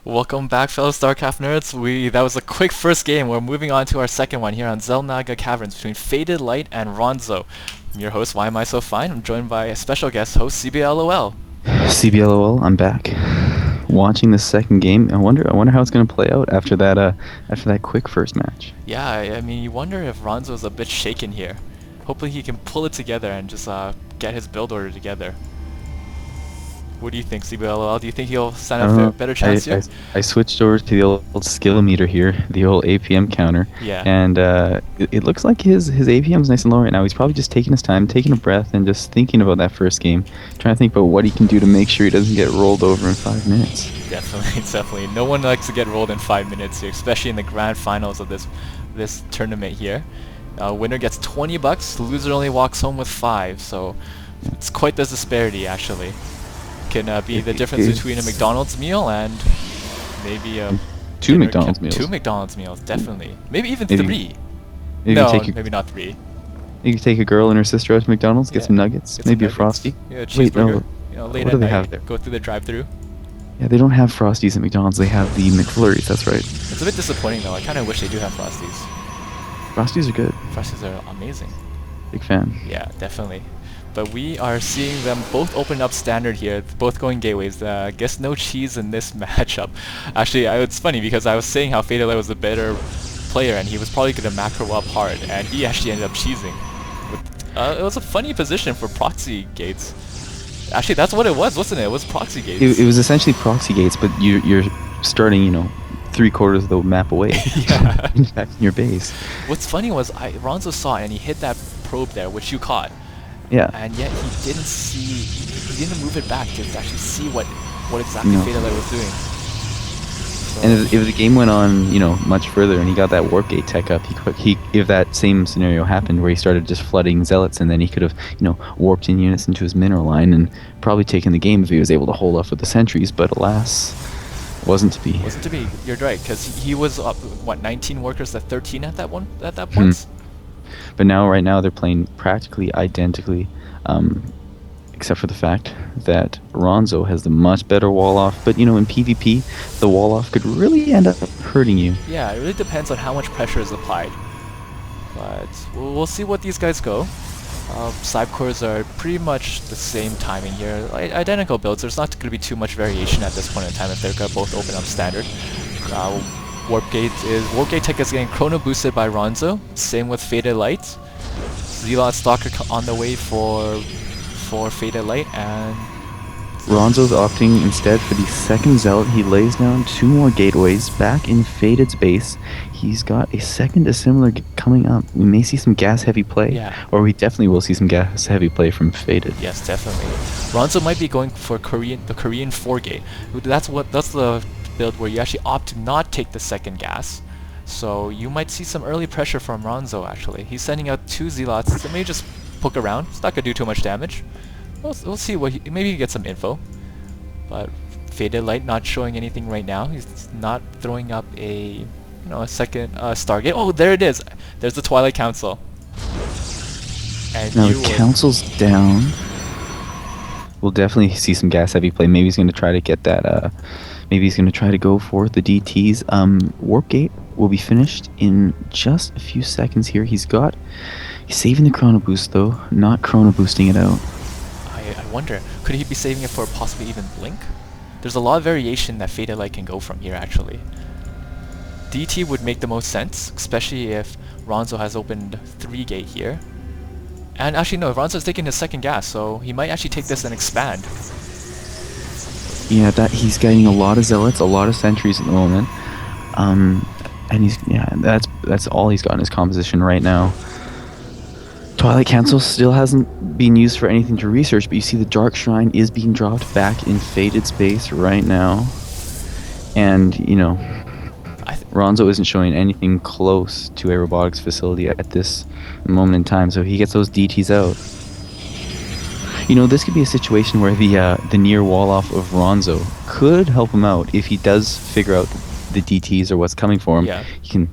Welcome back, fellow StarCraft nerds. That was a quick first game. We're moving on to our second one here on Zelnaga Caverns between Faded Light and Ronzo. I'm your host, ymisofine. I'm joined by a special guest host, CBLOL. CBLOL, I'm back. Watching the second game. I wonder how it's gonna play out after that quick first match. Yeah, I mean, you wonder if Ronzo's a bit shaken here. Hopefully he can pull it together and just get his build order together. What do you think, CBLOL? Do you think he'll stand I up don't for a know. better chance here? I switched over to the old skill meter here, the old APM counter, Yeah. and it looks like his APM's nice and low right now. He's probably just taking his time, taking a breath, and just thinking about that first game, trying to think about what he can do to make sure he doesn't get rolled over in 5 minutes. Definitely, definitely. No one likes to get rolled in 5 minutes here, especially in the grand finals of this tournament here. Winner gets $20, loser only walks home with 5, so it's quite the disparity actually. Can be the difference between a McDonald's meal and maybe a Two McDonald's meals. 2 McDonald's meals, definitely. Maybe even Maybe- 3. Maybe No, take maybe not 3. you can take a girl and her sister out to McDonald's, get Yeah. some nuggets, Get some maybe nuggets. a Frosty. Yeah, a Wait, cheeseburger. no. Late What at do they night, have there? go through the drive-through. Yeah, they don't have Frosties at McDonald's. They have the McFlurries. That's right. It's a bit disappointing though. I kind of wish they do have Frosties. Frosties are good. Frosties are amazing. Big fan. Yeah, definitely. But we are seeing them both open up standard here, both going gateways. Guess no cheese in this matchup. Actually, it's funny because I was saying how Fadedlight was the better player and he was probably going to macro up hard, and he actually ended up cheesing. It was a funny position for proxy gates. Actually, that's what it was, wasn't it? It was proxy gates. It was essentially proxy gates, but you're starting, 3/4 of the map away. Yeah. Back in your base. What's funny was Ronzo saw it and he hit that probe there, which you caught. Yeah. And yet he didn't see, he didn't move it back to actually see what exactly No. Fadedlight was doing. So And if the game went on, much further, and he got that warp gate tech up, if that same scenario happened where he started just flooding zealots, and then he could have, warped in units into his mineral line and probably taken the game if he was able to hold off with the sentries. But alas, wasn't to be. wasn't to be. You're right, because he was up, 19 workers at 13 at that point. But right now, they're playing practically identically, except for the fact that Ronzo has the much better wall off. But in PvP, the wall off could really end up hurting you. Yeah, it really depends on how much pressure is applied. But we'll see what these guys go. Side cores are pretty much the same timing here, identical builds. There's not going to be too much variation at this point in time if they're going to both open up standard. Warp Gate tech is getting chrono boosted by Ronzo. Same with Faded Light. Zealot Stalker on the way for Faded Light, and Ronzo's opting instead for the second zealot. He lays down 2 more gateways back in Faded's base. He's got a second dissimilar coming up. We may see some gas heavy play, Yeah. or we definitely will see some gas heavy play from Faded. yes, definitely. Ronzo might be going for the Korean 4 gate. That's the build where you actually opt to not take the second gas. So you might see some early pressure from Ronzo actually. He's sending out 2 zealots that may just poke around. It's not gonna do too much damage. We'll see maybe he gets some info. But Faded Light not showing anything right now. He's not throwing up a second Stargate. Oh, there it is. There's the Twilight Council. And Now you the will- council's down. We'll definitely see some gas heavy play. Maybe he's going to try to get that. Maybe he's going to try to go for the DTs. Warp gate will be finished in just a few seconds here. He's saving the chrono boost though, not chrono boosting it out. I wonder, could he be saving it for possibly even Blink? There's a lot of variation that Faded Light can go from here actually. DT would make the most sense, especially if Ronzo has opened 3 gate here. And actually no, Ronzo's taking his second gas, so he might actually take this and expand. Yeah, he's getting a lot of zealots, a lot of sentries at the moment, and that's all he's got in his composition right now. Twilight Council still hasn't been used for anything to research, but you see the Dark Shrine is being dropped back in Faded space right now, and Ronzo isn't showing anything close to a robotics facility at this moment in time, so he gets those DTs out. This could be a situation where the near wall off of Ronzo could help him out if he does figure out the DTs or what's coming for him. Yeah. He can,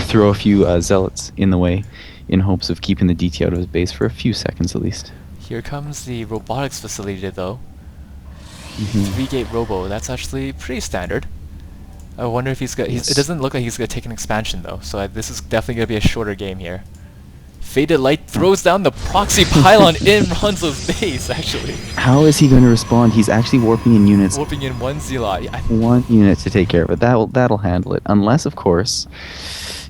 throw a few zealots in the way in hopes of keeping the DT out of his base for a few seconds at least. Here comes the robotics facility though. 3-gate Robo. That's actually pretty standard. I wonder if he's gonna. It doesn't look like he's gonna take an expansion though, so this is definitely gonna be a shorter game here. Faded Light throws down the proxy pylon in Ronzo's base. Actually, How is he going to respond? He's actually warping in units. warping in one Zealot. Yeah, One unit to take care of it. That'll handle it. Unless, of course,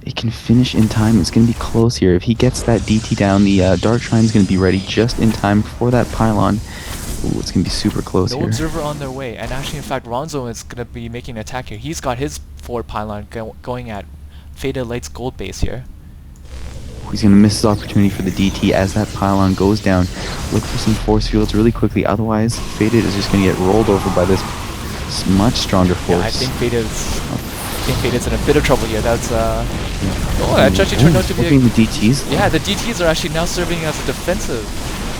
it can finish in time. It's going to be close here. If he gets that DT down, the Dark Shrine's going to be ready just in time for that pylon. Ooh, it's going to be super close no here. observer on their way, and actually, in fact, Ronzo is gonna be making an attack here. He's got his forward pylon going at Faded Light's gold base here. He's going to miss his opportunity for the DT as that pylon goes down. Look for some force fields really quickly. Otherwise, Faded is just going to get rolled over by this much stronger force. Yeah, I think Faded's in a bit of trouble here. That's oh, that actually turned out to be a, the DTs. yeah, the DTs are actually now serving as a defensive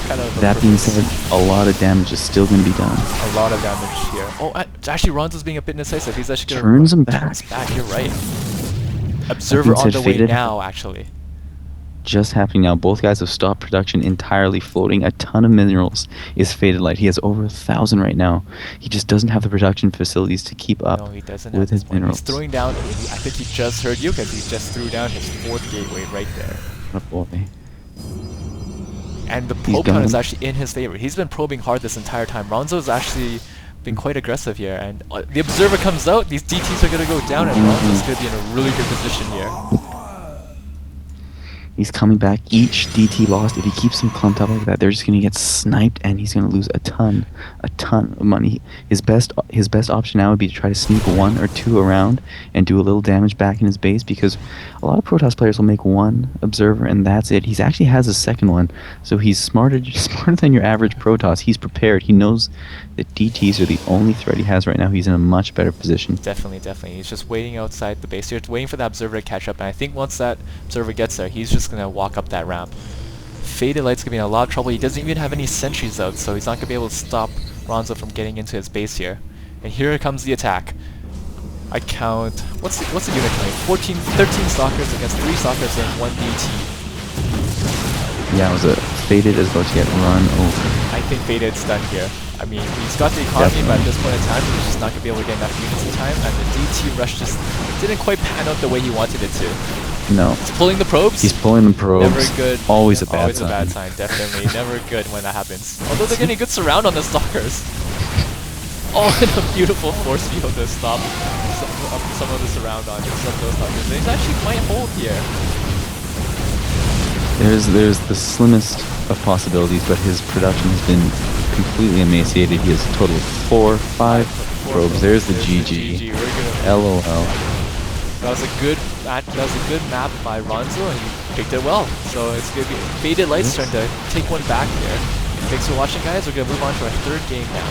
kind of. That being said, a lot of damage is still going to be done. A lot of damage here. Oh, actually, Ronzo's being a bit indecisive. He's actually going to Turns him back. Turns back. You're right. Observer on the way Faded now, actually. just happening now. Both guys have stopped production entirely. Floating a ton of minerals is Faded Light. He has over 1,000 right now. He just doesn't have the production facilities to keep up No, he doesn't with his have minerals. He's throwing down. I think he just heard you because he just threw down his 4th gateway right there. Oh boy. And the probe count is actually in his favor. He's been probing hard this entire time. Ronzo's actually been quite aggressive here, and the observer comes out. These DTs are going to go down, and Ronzo's going to be in a really good position here. He's coming back. Each DT lost. If he keeps them clumped up like that, they're just going to get sniped, and he's going to lose a ton of money. His best option now would be to try to sneak 1 or 2 around and do a little damage back in his base, because a lot of Protoss players will make 1 observer and that's it. He actually has a second one, so he's smarter than your average Protoss. He's prepared. He knows that DTs are the only threat he has right now. He's in a much better position. Definitely. He's just waiting outside the base here, waiting for the observer to catch up, and I think once that observer gets there, he's just going to walk up that ramp. Faded Light's going to be in a lot of trouble. He doesn't even have any sentries out, so he's not going to be able to stop Ronzo from getting into his base here. And here comes the attack. I count... What's the unit count? 13 stalkers against 3 stalkers and 1 DT. Yeah, it was Faded is about to get run over. I think Faded's done here. I mean, he's got the economy, but at this point in time, he's just not going to be able to get enough units in time, and the DT rush just didn't quite pan out the way he wanted it to. No. He's pulling the probes. He's pulling the probes. Never good. Always a bad Always sign. a bad sign, definitely. Never good when that happens. Although they're getting a good surround on the stalkers. All in a beautiful force field to stop some of the surround on some of those stalkers. And he's actually quite hold here. There's the slimmest of possibilities, but his production has been completely emaciated. He has a total of 5 probes. There's the GG. LOL. That was a good map by Ronzo, and he picked it well. So it's gonna be Faded Light's turn to take one back here. Thanks for watching, guys. We're gonna move on to our 3rd game now.